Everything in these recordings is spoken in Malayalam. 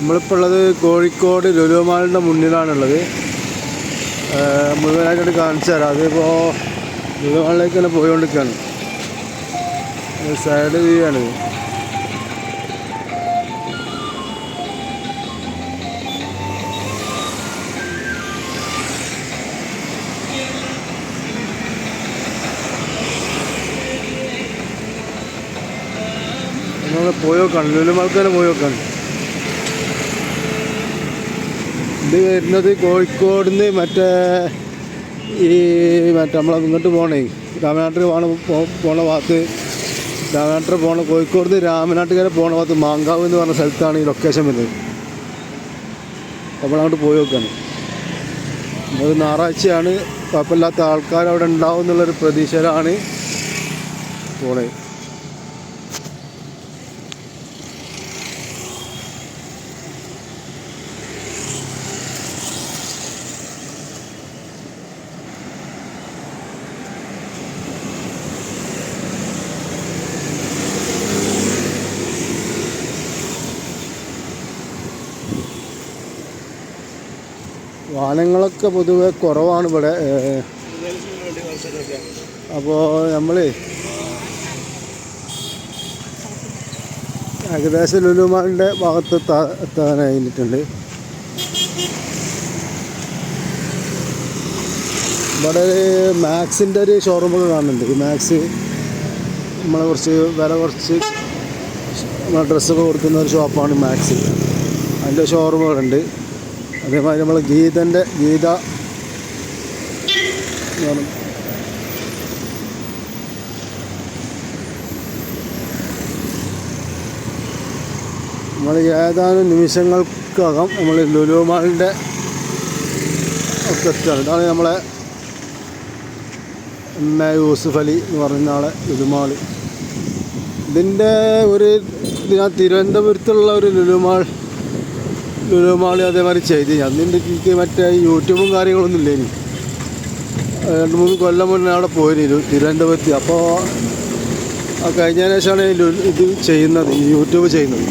നമ്മളിപ്പോൾ ഉള്ളത് കോഴിക്കോട് ലുലു മാളിൻ്റെ മുന്നിലാണുള്ളത്. മുഴുവനായിട്ട് കാണിച്ചു തരാം. അതിപ്പോൾ ലുലു മാളിലേക്ക് തന്നെ പോയിക്കൊണ്ടിരിക്കുകയാണ്. സൈഡ് വ്യൂ ആണിത്. നമ്മൾ പോയി നോക്കാണ്, ലുലു മാൾക്ക് തന്നെ പോയി നോക്കാണ്. ഇത് വരുന്നത് കോഴിക്കോട് നിന്ന് മറ്റേ നമ്മളെ ഇങ്ങോട്ട് പോകണേ രാമനാട്ടിൽ പോണ ഭാഗത്ത്, രാമനാട്ടിൽ പോണ കോഴിക്കോട് നിന്ന് രാമനാട്ടുകാരെ പോണ ഭാഗത്ത് മാങ്കാവ് എന്ന് പറഞ്ഞ സ്ഥലത്താണ് ഈ ലൊക്കേഷൻ വരുന്നത്. അപ്പോൾ അങ്ങോട്ട് പോയി നോക്കാണ്. അത് ഞായറാഴ്ചയാണ്, കുഴപ്പമില്ലാത്ത ആൾക്കാർ അവിടെ ഉണ്ടാവും എന്നുള്ളൊരു പ്രതീക്ഷയിലാണ് പോണേ. വാഹനങ്ങളൊക്കെ പൊതുവെ കുറവാണ് ഇവിടെ. അപ്പോൾ നമ്മൾ ഏകദേശം ലുലു മാളിൻ്റെ ഭാഗത്ത് എത്താനായിട്ടുണ്ട്. ഇവിടെ മാക്സിൻ്റെ ഒരു ഷോറൂമൊക്കെ കാണുന്നുണ്ട്. ഈ മാക്സ് നമ്മളെ വില കുറച്ച് ഡ്രസ്സൊക്കെ കൊടുക്കുന്ന ഒരു ഷോപ്പാണ് മാക്സ്. അതിൻ്റെ ഷോറൂമുകളുണ്ട്. അതേമാതിരി നമ്മൾ ഗീത നമ്മൾ ഏതാനും നിമിഷങ്ങൾക്കകം നമ്മൾ ലുലു മാളിൻ്റെ ഒക്കെ എത്തുകയാണ്. ഇതാണ് നമ്മളെ യൂസുഫ് അലി എന്ന് പറയുന്ന ആളെ ലുലു മാൾ. ഇതിൻ്റെ ഞാൻ തിരുവനന്തപുരത്തുള്ള ഒരു ലുലു മാൾ അതേമാതിരി ചെയ്ത് അതിൻ്റെ എനിക്ക് മറ്റേ യൂട്യൂബും കാര്യങ്ങളൊന്നും ഇല്ല. ഇനി 2-3 കൊല്ലം മുന്നേ അവിടെ പോയിരുന്നു തിരുവനന്തപുരത്ത്. അപ്പോൾ കഴിഞ്ഞതിന് ശേഷമാണ് ഇത് ചെയ്യുന്നത്, യൂട്യൂബ് ചെയ്യുന്നത്.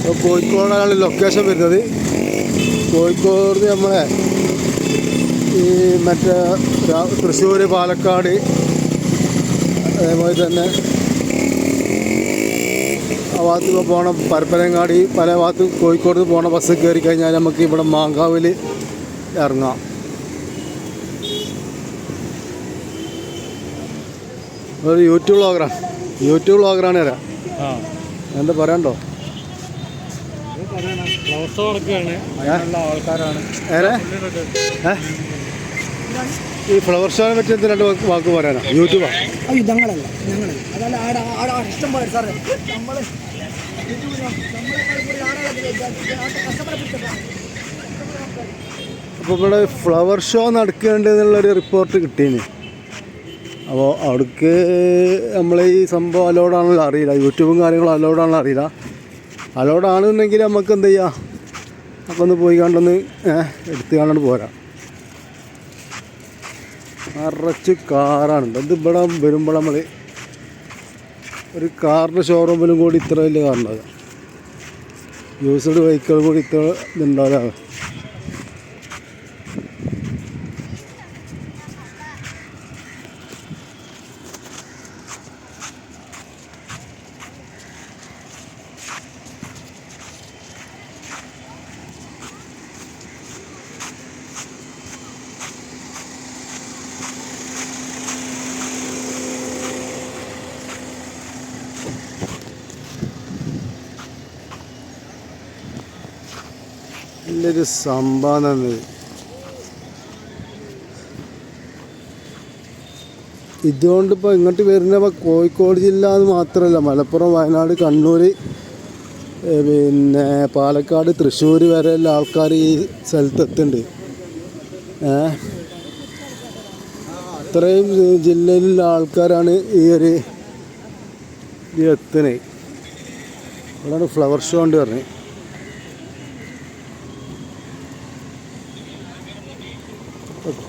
അപ്പോൾ കോഴിക്കോടാണ് ലൊക്കേഷൻ വരുന്നത്. കോഴിക്കോട് നമ്മളെ ഈ മറ്റേ തൃശ്ശൂർ, പാലക്കാട്, അതേപോലെ തന്നെ ആ ഭാഗത്ത് പോകണം പരപ്പനങ്ങാടി, പല ഭാഗത്ത് കോഴിക്കോട് പോകണ ബസ് കയറി കഴിഞ്ഞാൽ നമുക്ക് ഇവിടെ മാങ്കാവിൽ ഇറങ്ങാം. ഒരു യൂട്യൂബ് വ്ളോഗറാണ് വരാം. എന്താ പറയണ്ടോ? ഈ ഫ്ലവർ ഷോനെ പറ്റി എന്ത് 2 വാക്ക് പറയാനാ? യൂട്യൂബാ? അപ്പോൾ ഇവിടെ ഫ്ലവർ ഷോ നടക്കുന്നുണ്ട് എന്നുള്ളൊരു റിപ്പോർട്ട് കിട്ടീന്. അപ്പോൾ അവിടേക്ക് നമ്മൾ ഈ സംഭവം അലോഡാണല്ലോ അറിയില്ല, യൂട്യൂബും കാര്യങ്ങളും അലോഡാണല്ലോ അറിയില്ല. അലോഡാണെന്നുണ്ടെങ്കിൽ നമുക്ക് എന്ത് ചെയ്യാം, അപ്പോൾ ഒന്ന് പോയി കണ്ടൊന്ന് എടുത്ത് കാണാണ്ട് പോരാം. നിറച്ച് കാറാണ്. ഇത് ഇവിടെ വരുമ്പോൾ നമ്മൾ ഒരു കാറിൻ്റെ ഷോറൂമിലും കൂടി ഇത്ര വലിയ കാറുണ്ടാകുക, യൂസ്ഡ് വെഹിക്കിൾ കൂടി ഇത്ര ഇതുണ്ടാവില്ല. നല്ലൊരു സംഭവം. ഇതുകൊണ്ടിപ്പോൾ ഇങ്ങോട്ട് വരുന്നപ്പോൾ കോഴിക്കോട് ജില്ല എന്ന് മാത്രമല്ല, മലപ്പുറം, വയനാട്, കണ്ണൂർ, പിന്നെ പാലക്കാട്, തൃശ്ശൂർ വരെയുള്ള ആൾക്കാർ ഈ സ്ഥലത്തെത്തുന്നുണ്ട്. ഇത്രയും ജില്ലയിലുള്ള ആൾക്കാരാണ് ഈ എത്തുന്നത്. അതാണ് ഫ്ലവർ ഷോ കൊണ്ട് പറഞ്ഞത്.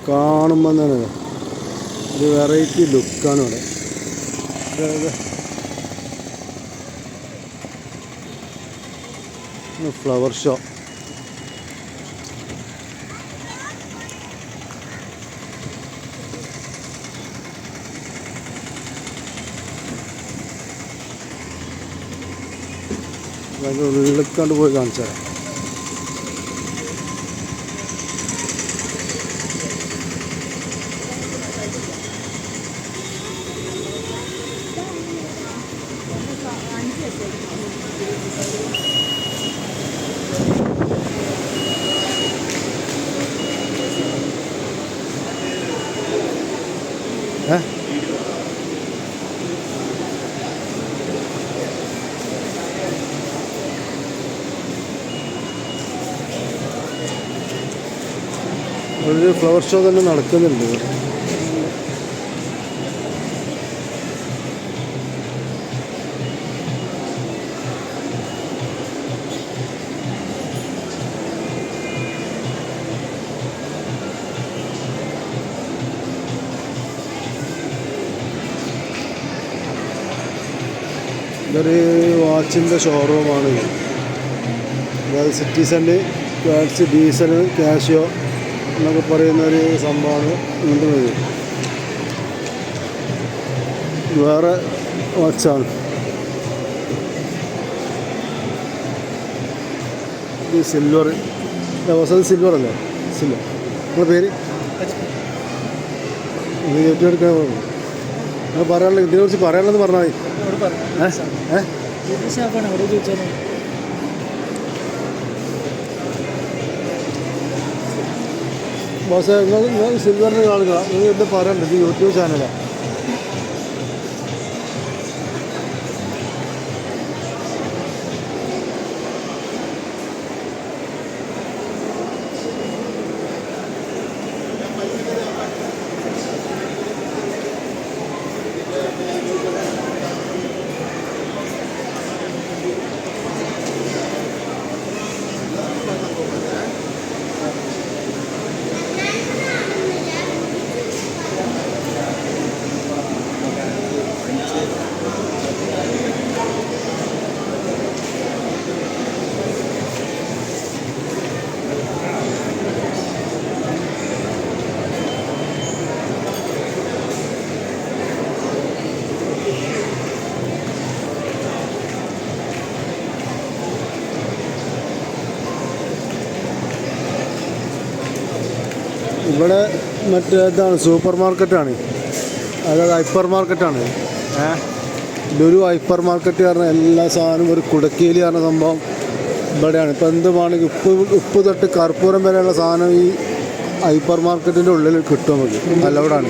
കാണുമ്പോൾ തന്നെ ഒരു വെറൈറ്റി ലുക്കാണ് ഇവിടെ. Flower show. അതിൻ്റെ ഉള്ളിലേക്കാണ്ട് പോയി കാണിച്ചു തരാം. ഒരു ഫ്ലവർ ഷോ തന്നെ നടക്കുന്നുണ്ട്. ഇതൊരു വാച്ചിൻ്റെ ഷോറൂമാണ്. അതായത് സിറ്റിസൺ, ക്വാറ്റ്സ്, ഡീസൽ, കാഷ്യോ എന്നൊക്കെ പറയുന്നൊരു സംഭവമാണ് ഇങ്ങോട്ട് വരും. വേറെ വാച്ചാണ് ഇത്. സിൽവർ, അവസാനം സിൽവർ അല്ലേ? സിൽവർ. നിങ്ങളുടെ പേര് ഇത് ഏറ്റെടുക്കാൻ നിങ്ങൾ പറയാനുള്ള ഇതിനെക്കുറിച്ച് പറയാനുള്ളത് പറഞ്ഞാൽ മതി. ബോസ് നിങ്ങൾ സിൽവറിൻ്റെ കാണുക. നിങ്ങൾ എന്താ പറയണ്ടത്? യൂട്യൂബ് ചാനലാണ്. ഇവിടെ മറ്റേതാണ് സൂപ്പർ മാർക്കറ്റാണ്, അതായത് ഹൈപ്പർ മാർക്കറ്റാണ്. ലുലു ഹൈപ്പർ മാർക്കറ്റ് പറഞ്ഞാൽ എല്ലാ സാധനവും ഒരു കുടക്കീലി പറഞ്ഞ സംഭവം ഇവിടെയാണ്. ഇപ്പം എന്ത് വേണമെങ്കിൽ ഉപ്പ് തൊട്ട് കർപ്പൂരം വരെയുള്ള സാധനം ഈ ഹൈപ്പർ മാർക്കറ്റിൻ്റെ ഉള്ളിൽ കിട്ടും. നമുക്ക് അലൗഡാണ്.